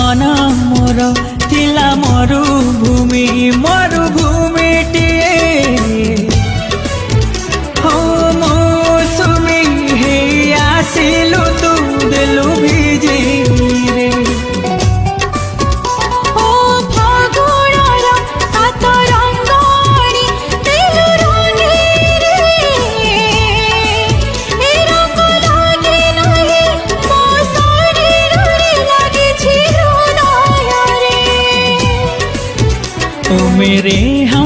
मन मोर तिला मरुभूमि मरुभूमिटिए हो मौसुमी हे आसिलु तू देलु भिजी रे ओ फागुणर सात रंगरी देलु रंगी रे ए रंग लागे नाही मो शरीरे लागिछि हृदय रे ओ मेरे हम